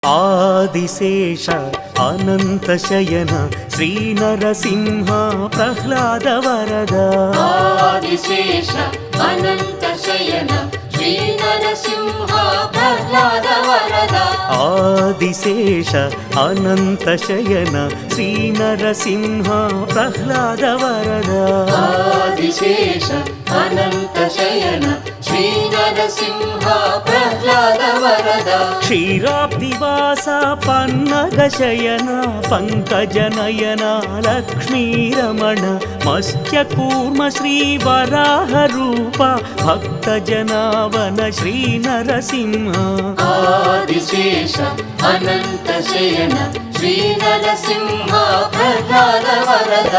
ఆదిశేష అనంతశయన శ్రీనరసింహ ప్రహ్లాద వరద ఆదిశేష అనంతశయన శ్రీనరసింహ ప్రహ్లాద వరద ఆదిశేష అనంతశయన శ్రీనరసింహ ప్రహ్లాద వరద ఆదిశేష అనంతశయన శ్రీనరసింహ ప్రహ్లాద వరద క్షీరాబ్దివాస పన్నగశయన పంకజనయన లక్ష్మీరమణ మత్స్యకూర్మ శ్రీవరాహ రూప భక్తజనావన శ్రీనరసింహ ఆదిశేష అనంతశయన శ్రీనరసింహ ప్రహ్లాద వరద